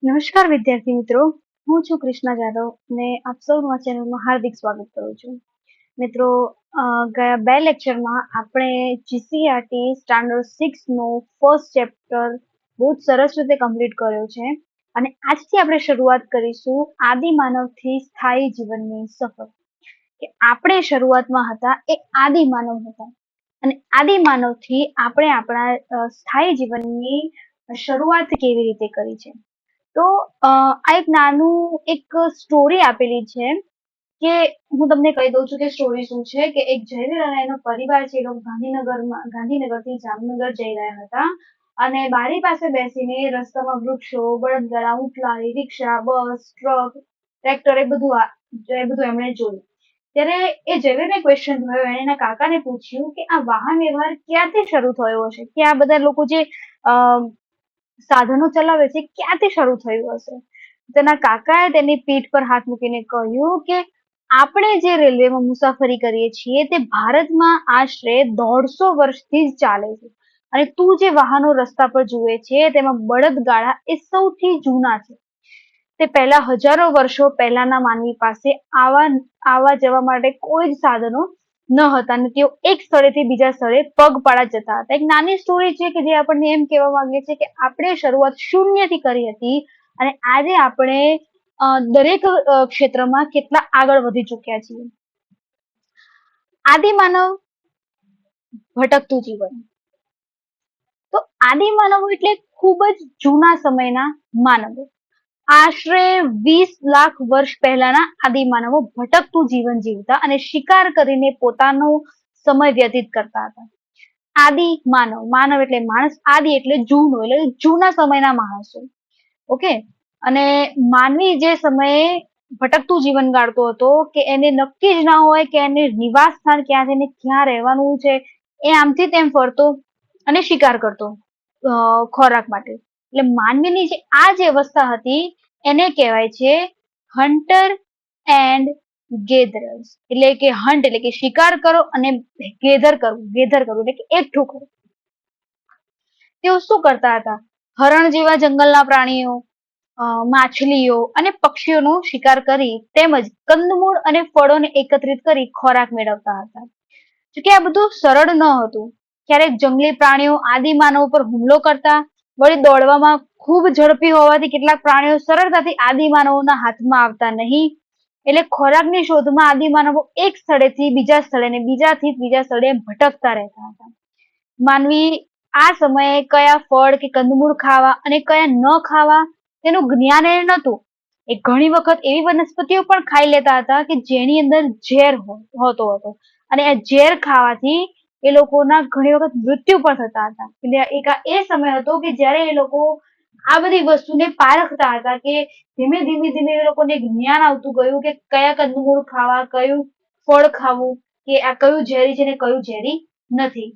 નમસ્કાર વિદ્યાર્થી મિત્રો, હું છું કૃષ્ણા જાદવ અને આપ સૌનું આ ચેનલમાં હાર્દિક સ્વાગત કરું છું. મિત્રો, ગયા બે લેક્ચરમાં આપણે જીસીઆરટી સ્ટાન્ડર્ડ 6 નો ફર્સ્ટ ચેપ્ટર બહુ જ સરસ રીતે કમ્પ્લીટ કર્યો છે અને આજથી આપણે શરૂઆત કરીશું આદિમાનવથી સ્થાયી જીવનની સફર. કે આપણે શરૂઆતમાં હતા એ આદિમાનવ હતા અને આદિમાનવથી આપણે આપણા સ્થાયી જીવનની શરૂઆત કેવી રીતે કરી છે. તો આ એક નાનું એક સ્ટોરી આપેલી છે કે હું તમને કહી દઉં છું કે સ્ટોરી શું છે. કે એક જયવીર અને એનો પરિવાર છે, એ લોકો ગાંધીનગરથી જામનગર જઈ રહ્યા હતા અને બારી પાસે બેસીને રસ્તામાં વૃક્ષો, બળદગાડા, ઊંટલારી, રિક્ષા, બસ, ટ્રક, ટ્રેક્ટર એ બધું એમણે જોયું. ત્યારે એ જયવીરને ક્વેશ્ચન થયો. એને એના કાકાને પૂછ્યું કે આ વાહન વ્યવહાર ક્યાંથી શરૂ થયો હશે, કે આ બધા લોકો જે સાધનો ચલાવે છે ક્યાંથી શરૂ થયું હશે. તેના કાકાએ તેની પીઠ પર હાથ મૂકીને કહ્યું કે આપણે જે રેલવેમાં મુસાફરી કરીએ છીએ તે ભારતમાં આશરે 150 વર્ષથી જ ચાલે છે અને તું જે વાહનો રસ્તા પર જુએ છે તેમાં બળદગાડા એ સૌથી જૂના છે. તે પહેલા હજારો વર્ષો પહેલાના માનવી પાસે આવા જવા માટે કોઈ જ સાધનો ન હતા અને તેઓ એક સ્થળેથી બીજા સ્થળે પગપાળા જતા હતા. એક નાની સ્ટોરી છે કે જે આપણને એમ કહેવા માંગે છે કે આપણે શરૂઆત શૂન્યથી કરી હતી અને આજે આપણે દરેક ક્ષેત્રમાં કેટલા આગળ વધી ચૂક્યા છીએ. આદિમાનવ, ભટકતું જીવન. તો આદિમાનવો એટલે ખૂબ જ જૂના સમયના માનવો. આશરે 20 લાખ વર્ષ પહેલાના આદિમાનવો ભટકતું જીવન જીવતા અને શિકાર કરીને પોતાનો સમય વ્યતીત કરતા હતા. આદિ માનવ, માનવ એટલે માણસ, આદિ એટલે જૂનો, એટલે જૂના સમયના માણસો. ઓકે. અને માનવી જે સમયે ભટકતું જીવન ગાળતો હતો કે એને નક્કી જ ના હોય કે એને નિવાસ સ્થાન ક્યાં છે ને ક્યાં રહેવાનું છે, એ આમથી તેમ ફરતો અને શિકાર કરતો ખોરાક માટે. એટલે માનવીની જે આ જે અવસ્થા હતી એને કહેવાય છે હન્ટર એન્ડ ગેધરર્સ. એટલે કે હન્ટ એટલે કે શિકાર કરો અને ગેધર કરવું એટલે કે એકઠું કરવું. તેઓ શું કરતા હતા? હરણ જેવા જંગલના પ્રાણીઓ, માછલીઓ અને પક્ષીઓનો શિકાર કરી તેમજ કંદમૂળ અને ફળોને એકત્રિત કરી ખોરાક મેળવતા હતા. જોકે આ બધું સરળ ન હતું. ક્યારેક જંગલી પ્રાણીઓ આદિમાનવ પર હુમલો કરતા, વળી દોડવામાં ખૂબ ઝડપી હોવાથી કેટલાક પ્રાણીઓ સરળતાથી આદિમાનવોના હાથમાં આવતા નહીં. એટલે ખોરાકની શોધમાં આદિમાનવો એક સ્થળેથી બીજા સ્થળે ને બીજાથી ત્રીજા સ્થળે ભટકતા રહેતા હતા. માનવી આ સમયે કયા ફળ કે કંદમૂળ ખાવા અને કયા ન ખાવા તેનું જ્ઞાન એ નહોતું. એ ઘણી વખત એવી વનસ્પતિઓ પણ ખાઈ લેતા હતા કે જેની અંદર ઝેર હોતો હતો અને આ ઝેર ખાવાથી એ લોકોના ઘણી વખત મૃત્યુ પણ થતા હતા. એટલે એક એ સમય હતો કે જ્યારે એ લોકો આ બધી વસ્તુને પારખતા હતા કે ધીમે ધીમે એ લોકોને જ્ઞાન આવતું ગયું કે કયા કંદમૂળ ખાવા, કયું ફળ ખાવું, કે આ કયું ઝેરી છે ને કયું ઝેરી નથી.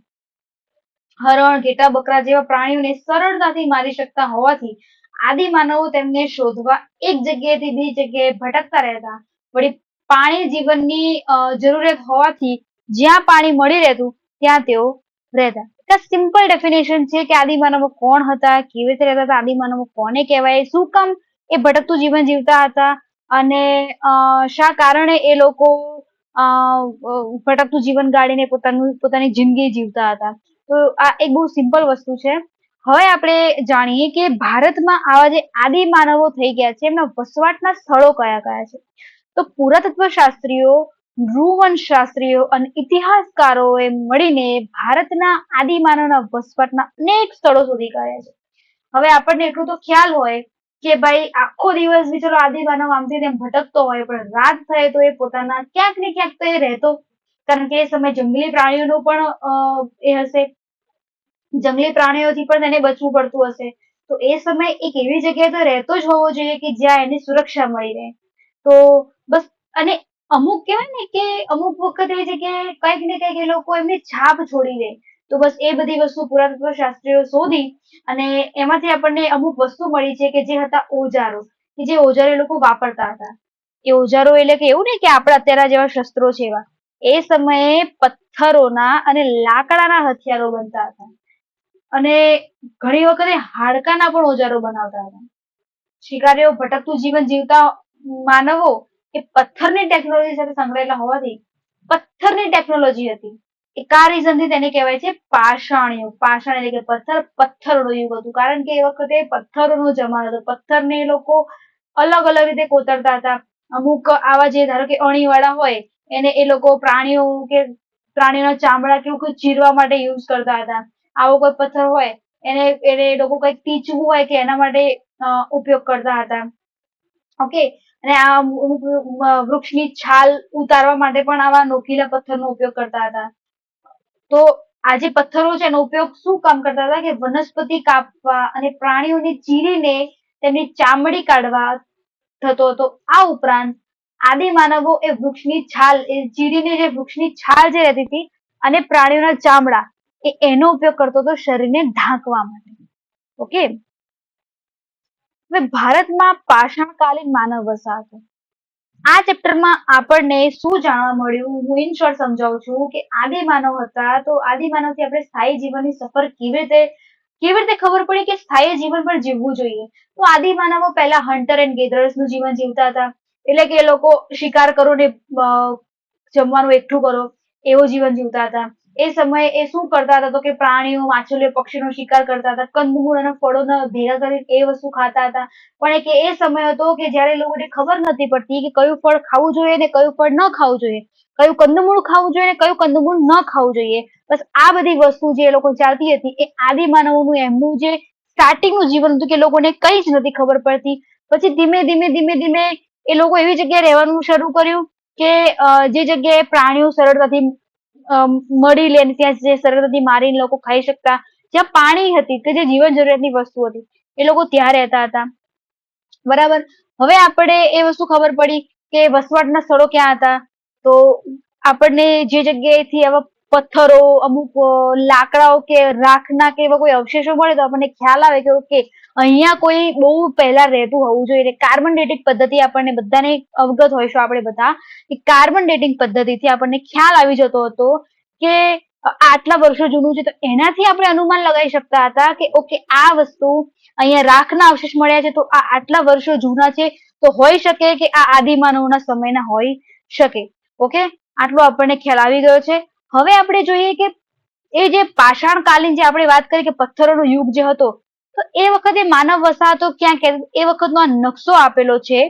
હરણ, ઘેટા, બકરા જેવા પ્રાણીઓને સરળતાથી મારી શકતા હોવાથી આદિમાનવો તેમને શોધવા એક જગ્યાએથી બીજી જગ્યાએ ભટકતા રહેતા. વળી પાણી જીવનની જરૂરિયાત હોવાથી જ્યાં પાણી મળી રહેતું ત્યાં તેઓ રહેતા. સિમ્પલ ડેફિનેશન છે કે આદિમાનવો કોણ હતા, કેવી રીતે રહેતા હતા, આદિમાનવો કોને કહેવાય, શું કામ એ ભટકતું જીવન જીવતા હતા અને શા કારણે એ લોકો ભટકતું જીવન ગાળીને પોતાની જિંદગી જીવતા હતા. તો આ એક બહુ સિમ્પલ વસ્તુ છે. હવે આપણે જાણીએ કે ભારતમાં આવા જે આદિમાનવો થઈ ગયા છે એમના વસવાટના સ્થળો કયા કયા છે. તો પુરાતત્વ શાસ્ત્રીઓ, નૃવંશશાસ્ત્રીઓ અને ઇતિહાસકારોએ મળીને ભારતના આદિમાનવના વસવાટના અનેક સ્થળો શોધી કાઢ્યા છે. હવે આપણને એટલું તો ખ્યાલ હોય કે ભાઈ આખો દિવસ બી ચલો આદિમાનવ આમથી તેમ ભટકતો હોય પણ રાત થાય તો એ પોતાના ક્યાંક ને ક્યાંક તો એ રહેતો. કારણ કે એ સમય જંગલી પ્રાણીઓનો પણ એ હશે, જંગલી પ્રાણીઓથી પણ તેને બચવું પડતું હશે. તો એ સમય એક એવી જગ્યાએ તો રહેતો જ હોવો જોઈએ કે જ્યાં એને સુરક્ષા મળી રહે. તો બસ, અને અમુક કહેવાય ને કે અમુક વખત એ જગ્યાએ કંઈક ને કંઈક એ લોકો એમની છાપ છોડી દે. તો બસ એ બધી વસ્તુ પુરાતત્વ શાસ્ત્રીઓ શોધી અને એમાંથી આપણને અમુક વસ્તુ મળી છે કે જે હતા ઓજારો, કે જે ઓજારો એ લોકો વાપરતા હતા. એ ઓજારો એટલે કે એવું નહીં કે આપણા અત્યારે જેવા શસ્ત્રો છે એવા. એ સમયે પથ્થરોના અને લાકડાના હથિયારો બનતા હતા અને ઘણી વખત હાડકાના પણ ઓજારો બનાવતા હતા. શિકારીઓ ભટકતું જીવન જીવતા માનવો એ પથ્થરની ટેકનોલોજી સાથે સંકળાયેલા હોવાથી પથ્થરની ટેકનોલોજી હતી. એક આ રીઝન થી તેને કહેવાય છે પાષાણ યુગ. પાષાણ એટલે કે પથ્થર, પથ્થરનો યુગ હતું. કારણ કે એ વખતે પથ્થરોનો જમાનો હતો. પથ્થરને એ લોકો અલગ અલગ રીતે કોતરતા હતા. અમુક આવા જે ધારો કે અણીવાળા હોય એને એ લોકો પ્રાણીઓ કે પ્રાણીઓના ચામડા કે એવું કોઈ ચીરવા માટે યુઝ કરતા હતા. આવો કોઈ પથ્થર હોય એને એને એ લોકો કંઈક ટીચવું હોય કે એના માટે ઉપયોગ કરતા હતા. ઓકે, અને આ અમુક વૃક્ષની છાલ ઉતારવા માટે પણ આવા નોખીલા પથ્થરનો ઉપયોગ કરતા હતા. તો આ જે પથ્થરો છે એનો ઉપયોગ શું કામ કરતા હતા કે વનસ્પતિ કાપવા અને પ્રાણીઓને ચીરીને તેમની ચામડી કાઢવા થતો હતો. આ ઉપરાંત આદિમાનવો એ વૃક્ષની છાલ એ ચીરીને જે વૃક્ષની છાલ જે રહેતી હતી અને પ્રાણીઓના ચામડા એનો ઉપયોગ કરતો હતો શરીરને ઢાંકવા માટે. ઓકે, હવે ભારતમાં પાષાણકાલીન માનવ વસાહતો. આ ચેપ્ટરમાં આપણને શું જાણવા મળ્યું હું ઇન શોર્ટ સમજાવું છું કે આદિમાનવ હતા તો આદિમાનવથી આપણે સ્થાયી જીવનની સફર કેવી રીતે ખબર પડી કે સ્થાયી જીવન પણ જીવવું જોઈએ. તો આદિમાનવો પહેલા હન્ટર એન્ડ ગેધર્સનું જીવન જીવતા હતા. એટલે કે એ લોકો શિકાર કરો ને જમવાનું એકઠું કરો એવું જીવન જીવતા હતા. એ સમયે એ શું કરતા હતા તો કે પ્રાણીઓ, માછલીઓ, પક્ષીનો શિકાર કરતા હતા. કંદમૂળ અને ફળોને ભેગા કરીને એ વસ્તુ ખાતા હતા. પણ કે એ સમય હતો કે જ્યારે લોકોને ખબર નથી પડતી કે કયું ફળ ખાવું જોઈએ ને કયું ફળ ન ખાવું જોઈએ, કયું કંદમૂળ ખાવું જોઈએ ને કયું કંદમૂળ ન ખાવું જોઈએ. બસ આ બધી વસ્તુ જે એ લોકો ચાલતી હતી એ આદિમાનવોનું એમનું જે સ્ટાર્ટિંગનું જીવન હતું કે લોકોને કંઈ જ નથી ખબર પડતી. પછી ધીમે ધીમે એ લોકો એવી જગ્યાએ રહેવાનું શરૂ કર્યું કે જે જગ્યાએ પ્રાણીઓ સરળતાથી મળી લે, ત્યાં જે સરળતાથી મારીને લોકો ખાઈ શકતા, જ્યાં પાણી હતી કે જે જીવન જરૂરિયાતની વસ્તુ હતી એ લોકો ત્યાં રહેતા હતા. બરાબર. હવે આપણે એ વસ્તુ ખબર પડી કે વસવાટના સ્થળો ક્યાં હતા. તો આપણને જે જગ્યાએથી આવા પથ્થરો, અમુક લાકડાઓ કે રાખના કે એવા કોઈ અવશેષો મળે તો આપણને ખ્યાલ આવે કે ઓકે અહીંયા કોઈ બહુ પહેલા રહેતું હોવું જોઈએ. કાર્બન ડેટિંગ પદ્ધતિ આપણને બધાને અવગત હોઈશું આપણે બધા કે કાર્બન ડેટિંગ પદ્ધતિથી આપણને ખ્યાલ આવી જતો હતો કે આટલા વર્ષો જૂનું છે. તો એનાથી આપણે અનુમાન લગાવી શકતા હતા કે ઓકે આ વસ્તુ અહીંયા રાખના અવશેષ મળ્યા છે તો આ આટલા વર્ષો જૂના છે. તો હોઈ શકે કે આ આદિમાનવના સમયના હોઈ શકે. ઓકે, આટલો આપણને ખ્યાલ આવી ગયો છે. હવે આપણે જોઈએ કે એ જે પાષાણકાલીન જે આપણે વાત કરી કે પથ્થરોનો યુગ જે હતો તો એ વખતે માનવ વસાહતો ક્યાં ક્યાં, એ વખતનો આ નકશો આપેલો છે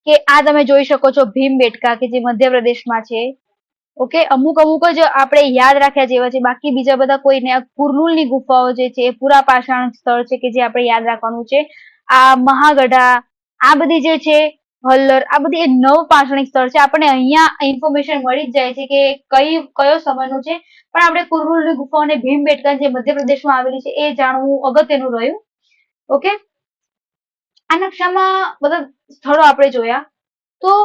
કે આ તમે જોઈ શકો છો ભીમબેટકા કે જે મધ્યપ્રદેશમાં છે. ઓકે, અમુક જ આપણે યાદ રાખ્યા જેવા છે. બાકી બીજા બધા કોઈને કુર્નુલની ગુફાઓ જે છે એ પુરા પાષાણ સ્થળ છે કે જે આપણે યાદ રાખવાનું છે. આ મહાગઢા, આ બધી જે છે હલ્લર, આ બધી એ નવ પાષાણિક સ્થળ છે. આપણને અહીંયા ઇન્ફોર્મેશન મળી જ જાય છે કે કયો સમયનું છે. પણ આપણે કુર્નુલની ગુફાઓ અને ભીમબેટકા જે મધ્યપ્રદેશમાં આવેલી છે એ જાણવું અગત્યનું રહ્યું. ઓકે, આ નકશામાં બધા સ્થળો આપણે જોયા તો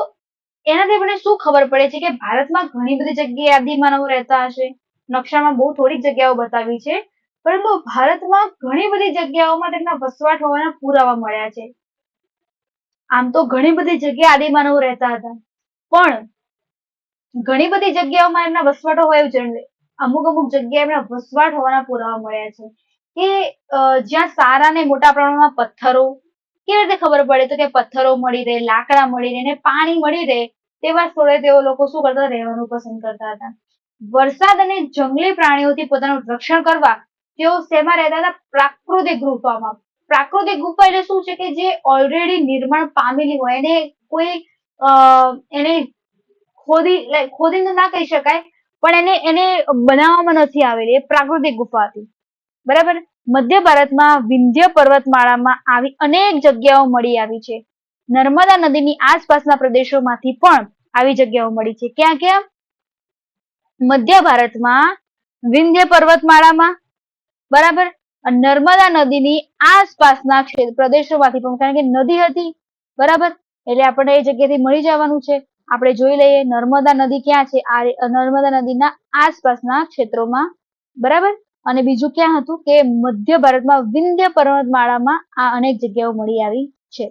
એનાથી આપણને શું ખબર પડે છે કે ભારતમાં ઘણી બધી જગ્યાએ આદિમાનવો રહેતા હશે. નકશામાં બહુ થોડીક જગ્યાઓ બતાવી છે, પરંતુ ભારતમાં ઘણી બધી જગ્યાઓમાં તેમના વસવાટ હોવાના પુરાવા મળ્યા છે. આમ તો ઘણી બધી જગ્યાએ આદિમાનવો રહેતા હતા, પણ ઘણી બધી જગ્યાઓમાં એમના વસવાટો હોય એવું અમુક જગ્યાએ એમના વસવાટ હોવાના પુરાવા મળ્યા છે કે જ્યાં સારા ને મોટા પ્રમાણમાં પથ્થરો, કેવી રીતે ખબર પડે તો કે પથ્થરો મળી રહે, લાકડા મળી રહે અને પાણી મળી રહે તેવા સ્થળે તેઓ લોકો શું કરતા રહેવાનું પસંદ કરતા હતા. વરસાદ અને જંગલી પ્રાણીઓથી પોતાનું રક્ષણ કરવા તેઓ શેમાં રહેતા હતા? પ્રાકૃતિક ગુફામાં. પ્રાકૃતિક ગુફા એટલે શું છે કે જે ઓલરેડી નિર્માણ પામેલી હોય એને કોઈ એને ખોદી ના કહી શકાય પણ એને બનાવવામાં નથી આવેલી, એ પ્રાકૃતિક ગુફા હતી. બરાબર. મધ્ય ભારતમાં વિંધ્ય પર્વતમાળામાં આવી અનેક જગ્યાઓ મળી આવી છે. નર્મદા નદીની આસપાસના પ્રદેશોમાંથી પણ આવી જગ્યાઓ મળી છે. ક્યાં ક્યાં? મધ્ય ભારતમાં વિંધ્ય પર્વતમાળામાં, બરાબર, નર્મદા નદીની આસપાસના પ્રદેશોમાંથી પણ, કારણ કે નદી હતી, બરાબર, એટલે આપણને એ જગ્યાથી મળી જવાનું છે. આપણે જોઈ લઈએ નર્મદા નદી ક્યાં છે. આ નર્મદા નદીના આસપાસના ક્ષેત્રોમાં, બરાબર. અને બીજું ક્યાં હતું કે મધ્ય ભારતમાં વિંધ્ય પર્વતમાળામાં આ અનેક જગ્યાઓ મળી આવી છે.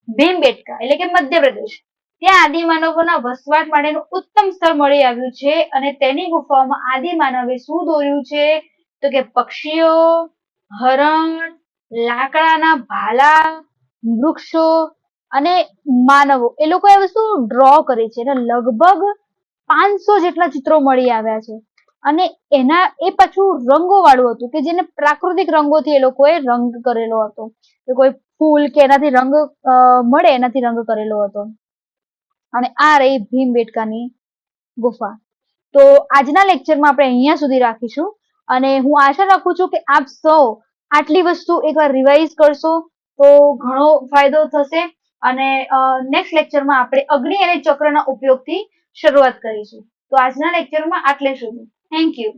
ભીમબેટકા એટલે કે મધ્યપ્રદેશ, ત્યાં આદિમાનવોના વસવાટ માટેનું ઉત્તમ સ્થળ મળી આવ્યું છે અને તેની ગુફાઓમાં આદિમાનવે શું દોર્યું છે તો કે પક્ષીઓ, હરણ, લાકડાના ભાલા, વૃક્ષો અને માનવો એ લોકો એ વસ્તુ ડ્રો કરી છે. અને લગભગ 500 જેટલા ચિત્રો મળી આવ્યા છે. અને એના એ પાછું રંગો વાળું હતું કે જેને પ્રાકૃતિક રંગોથી એ લોકોએ રંગ કરેલો હતો. કે કોઈ ફૂલ કે એનાથી રંગ મળે એનાથી રંગ કરેલો હતો. અને આ રહી ભીમબેટકાની ગુફા. તો આજના લેક્ચરમાં આપણે અહીંયા સુધી રાખીશું. અને હું આશા રાખું છું કે આપ સૌ આટલી વસ્તુ એકવાર રિવાઇઝ કરશો તો ઘણો ફાયદો થશે. અને નેક્સ્ટ લેક્ચરમાં આપણે અગ્નિ અને ચક્રના ઉપયોગથી શરૂઆત કરીશું. તો આજના લેક્ચરમાં આટલે સુધી. Thank you.